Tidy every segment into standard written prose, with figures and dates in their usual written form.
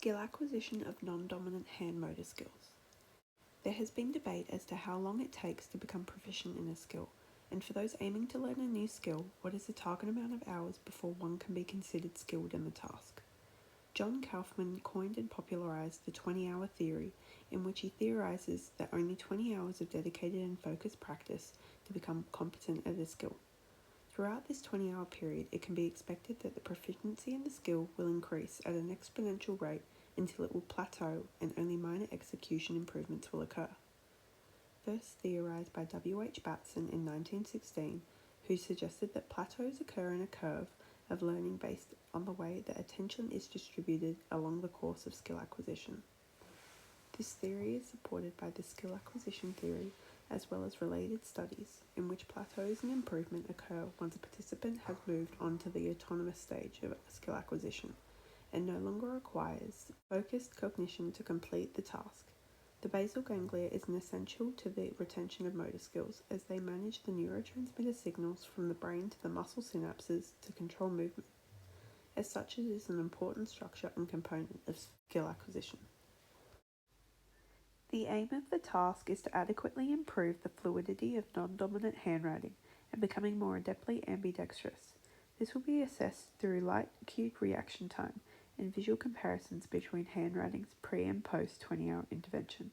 Skill acquisition of non-dominant hand motor skills. There has been debate as to how long it takes to become proficient in a skill, and for those aiming to learn a new skill, what is the target amount of hours before one can be considered skilled in the task? John Kaufman coined and popularized the 20-hour theory, in which he theorizes that only 20 hours of dedicated and focused practice to become competent at a skill. Throughout this 20-hour period, it can be expected that the proficiency in the skill will increase at an exponential rate until it will plateau and only minor execution improvements will occur. First theorized by W. H. Batson in 1916, who suggested that plateaus occur in a curve of learning based on the way that attention is distributed along the course of skill acquisition. This theory is supported by the skill acquisition theory as well as related studies, in which plateaus in improvement occur once a participant has moved on to the autonomous stage of skill acquisition and no longer requires focused cognition to complete the task. The basal ganglia is an essential to the retention of motor skills, as they manage the neurotransmitter signals from the brain to the muscle synapses to control movement. As such, it is an important structure and component of skill acquisition. The aim of the task is to adequately improve the fluidity of non-dominant handwriting and becoming more adeptly ambidextrous. This will be assessed through light cued reaction time and visual comparisons between handwritings pre and post 20-hour intervention.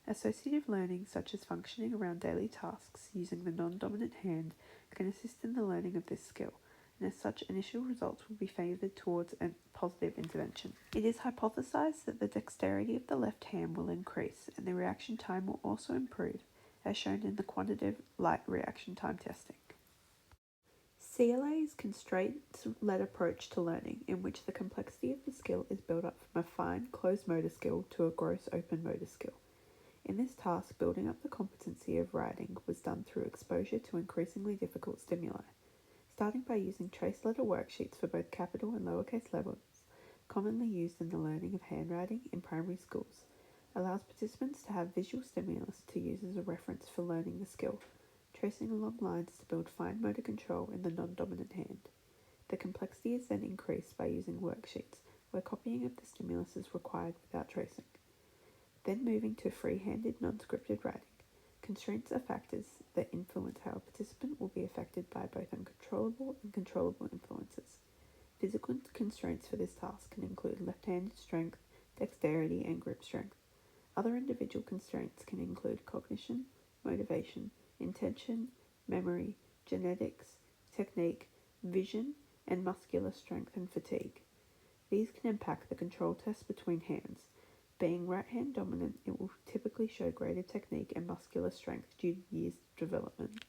Associative learning, such as functioning around daily tasks using the non-dominant hand, can assist in the learning of this skill, and as such, initial results will be favoured towards a positive intervention. It is hypothesized that the dexterity of the left hand will increase, and the reaction time will also improve, as shown in the quantitative light reaction time testing. CLA is constraints-led approach to learning, in which the complexity of the skill is built up from a fine closed motor skill to a gross open motor skill. In this task, building up the competency of writing was done through exposure to increasingly difficult stimuli. Starting by using trace letter worksheets for both capital and lowercase letters, commonly used in the learning of handwriting in primary schools, allows participants to have visual stimulus to use as a reference for learning the skill, tracing along lines to build fine motor control in the non-dominant hand. The complexity is then increased by using worksheets, where copying of the stimulus is required without tracing. Then moving to free-handed non-scripted writing. Constraints are factors that influence how a participant will be affected by both uncontrollable and controllable influences. Physical constraints for this task can include left-handed strength, dexterity, and grip strength. Other individual constraints can include cognition, motivation, intention, memory, genetics, technique, vision, and muscular strength and fatigue. These can impact the control test between hands. Being right-hand dominant, it will typically show greater technique and muscular strength due to years of development.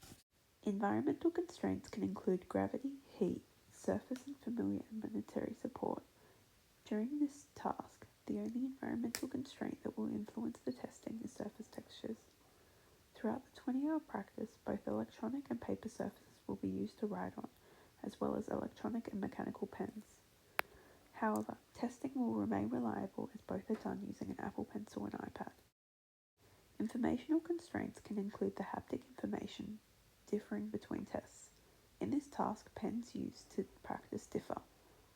Environmental constraints can include gravity, heat, surface and familiar monetary support. During this task, the only environmental constraint that will influence the testing is surface textures. Throughout the 20-hour practice, both electronic and paper surfaces will be used to write on, as well as electronic and mechanical pens. However, testing will remain reliable as both are done using an Apple Pencil and iPad. Informational constraints can include the haptic information differing between tests. In this task, pens used to practice differ.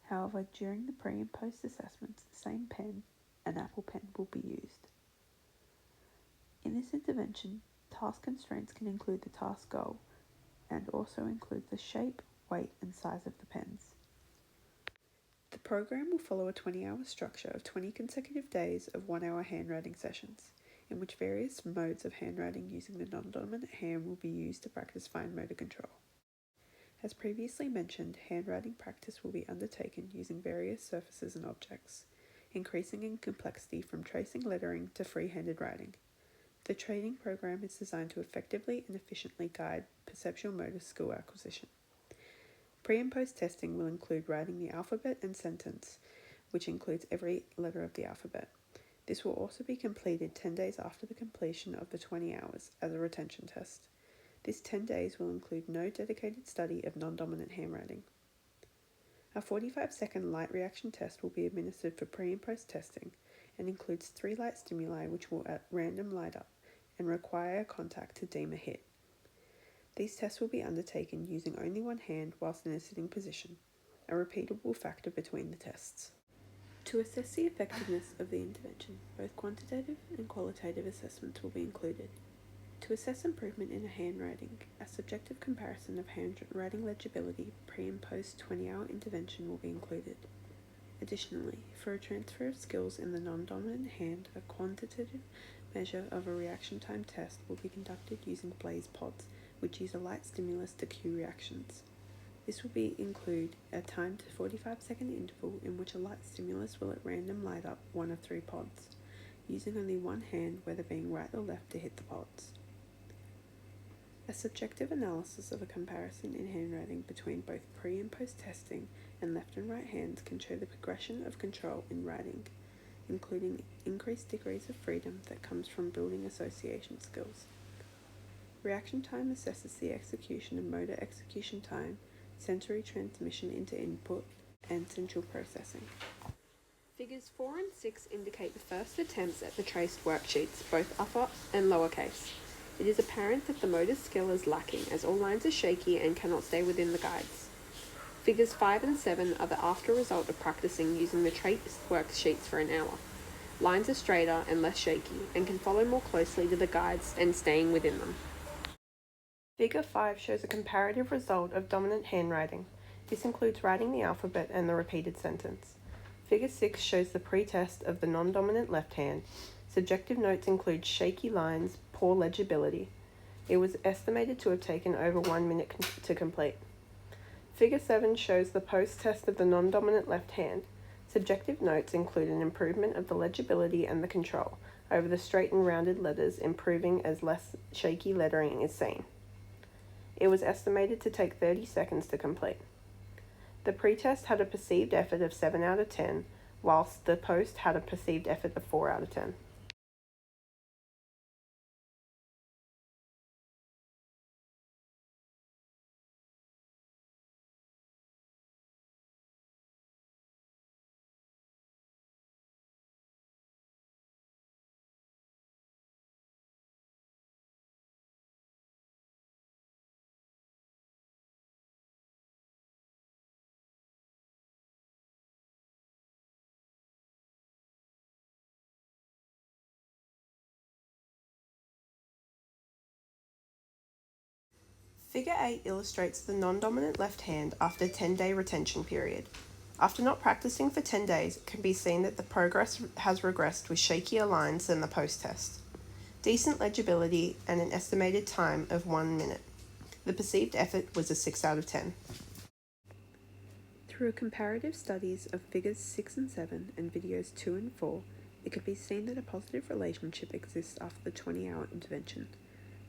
However, during the pre and post assessments, the same pen, an Apple Pen, will be used. In this intervention, task constraints can include the task goal and also include the shape, weight, and size of the pens. The program will follow a 20-hour structure of 20 consecutive days of 1-hour handwriting sessions, in which various modes of handwriting using the non-dominant hand will be used to practice fine motor control. As previously mentioned, handwriting practice will be undertaken using various surfaces and objects, increasing in complexity from tracing lettering to free-handed writing. The training program is designed to effectively and efficiently guide perceptual motor skill acquisition. Pre and post testing will include writing the alphabet and sentence, which includes every letter of the alphabet. This will also be completed 10 days after the completion of the 20 hours as a retention test. This 10 days will include no dedicated study of non-dominant handwriting. A 45-second light reaction test will be administered for pre and post testing and includes 3 light stimuli which will at random light up and require contact to deem a hit. These tests will be undertaken using only one hand whilst in a sitting position, a repeatable factor between the tests. To assess the effectiveness of the intervention, both quantitative and qualitative assessments will be included. To assess improvement in a handwriting, a subjective comparison of handwriting legibility pre and post 20-hour intervention will be included. Additionally, for a transfer of skills in the non-dominant hand, a quantitative measure of a reaction time test will be conducted using blaze pods, which use a light stimulus to cue reactions. This will include a timed 45-second interval in which a light stimulus will at random light up one of 3 pods, using only one hand, whether being right or left, to hit the pods. A subjective analysis of a comparison in handwriting between both pre- and post-testing and left and right hands can show the progression of control in writing, including increased degrees of freedom that comes from building association skills. Reaction time assesses the execution of motor execution time, sensory transmission into input, and central processing. Figures 4 and 6 indicate the first attempts at the traced worksheets, both upper and lowercase. It is apparent that the motor skill is lacking, as all lines are shaky and cannot stay within the guides. Figures 5 and 7 are the after result of practicing using the traced worksheets for an hour. Lines are straighter and less shaky, and can follow more closely to the guides and staying within them. Figure 5 shows a comparative result of dominant handwriting. This includes writing the alphabet and the repeated sentence. Figure 6 shows the pre-test of the non-dominant left hand. Subjective notes include shaky lines, poor legibility. It was estimated to have taken over 1 minute to complete. Figure 7 shows the post-test of the non-dominant left hand. Subjective notes include an improvement of the legibility and the control over the straight and rounded letters, improving as less shaky lettering is seen. It was estimated to take 30 seconds to complete. The pretest had a perceived effort of 7 out of 10, whilst the post had a perceived effort of 4 out of 10. Figure 8 illustrates the non-dominant left hand after a 10-day retention period. After not practicing for 10 days, it can be seen that the progress has regressed with shakier lines than the post-test. Decent legibility and an estimated time of 1 minute. The perceived effort was a 6 out of 10. Through comparative studies of figures 6 and 7 and videos 2 and 4, it can be seen that a positive relationship exists after the 20-hour intervention.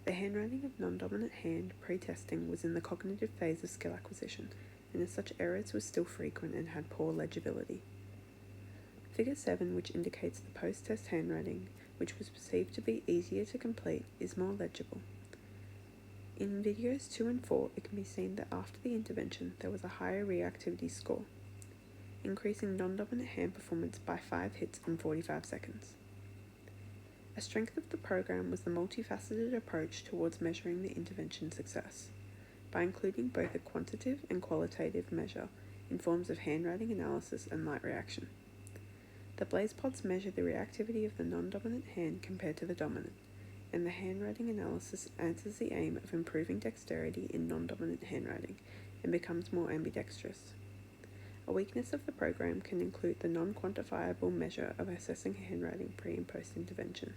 The handwriting of non-dominant hand pre-testing was in the cognitive phase of skill acquisition, and as such errors were still frequent and had poor legibility. Figure 7, which indicates the post-test handwriting, which was perceived to be easier to complete, is more legible. In videos 2 and 4, it can be seen that after the intervention there was a higher reactivity score, increasing non-dominant hand performance by 5 hits in 45 seconds. A strength of the program was the multifaceted approach towards measuring the intervention success, by including both a quantitative and qualitative measure in forms of handwriting analysis and light reaction. The blaze pods measure the reactivity of the non-dominant hand compared to the dominant, and the handwriting analysis answers the aim of improving dexterity in non-dominant handwriting and becomes more ambidextrous. A weakness of the program can include the non-quantifiable measure of assessing handwriting pre- and post-intervention.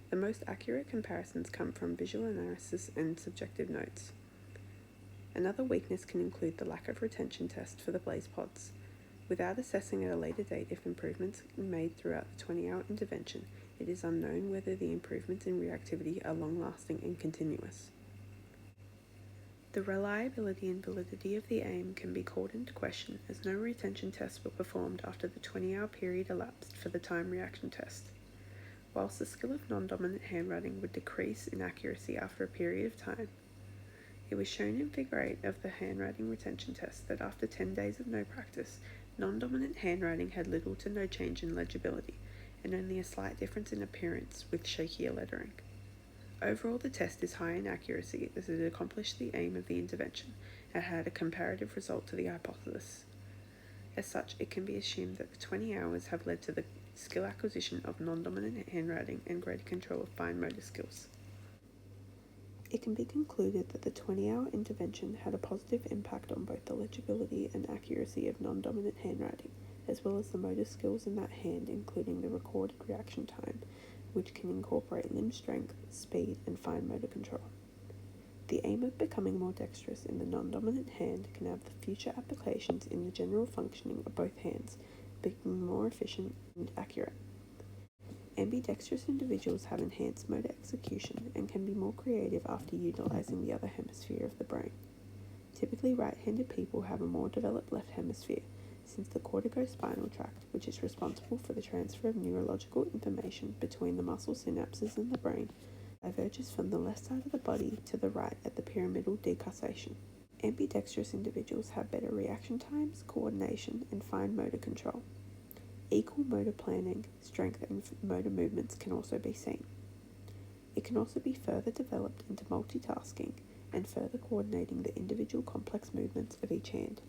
The most accurate comparisons come from visual analysis and subjective notes. Another weakness can include the lack of retention test for the blaze pods. Without assessing at a later date if improvements are made throughout the 20-hour intervention, it is unknown whether the improvements in reactivity are long-lasting and continuous. The reliability and validity of the aim can be called into question, as no retention tests were performed after the 20-hour period elapsed for the time reaction test. Whilst the skill of non-dominant handwriting would decrease in accuracy after a period of time, it was shown in Figure 8 of the handwriting retention test that after 10 days of no practice, non-dominant handwriting had little to no change in legibility, and only a slight difference in appearance with shakier lettering. Overall, the test is high in accuracy as it accomplished the aim of the intervention and had a comparative result to the hypothesis. As such, it can be assumed that the 20 hours have led to the skill acquisition of non-dominant handwriting and greater control of fine motor skills. It can be concluded that the 20-hour intervention had a positive impact on both the legibility and accuracy of non-dominant handwriting, as well as the motor skills in that hand, including the recorded reaction time, which can incorporate limb strength, speed, and fine motor control. The aim of becoming more dexterous in the non-dominant hand can have the future applications in the general functioning of both hands, becoming more efficient and accurate. Ambidextrous individuals have enhanced motor execution and can be more creative after utilizing the other hemisphere of the brain. Typically, right-handed people have a more developed left hemisphere, since the corticospinal tract, which is responsible for the transfer of neurological information between the muscle synapses in the brain, diverges from the left side of the body to the right at the pyramidal decussation. Ambidextrous individuals have better reaction times, coordination, and fine motor control. Equal motor planning, strength, and motor movements can also be seen. It can also be further developed into multitasking and further coordinating the individual complex movements of each hand.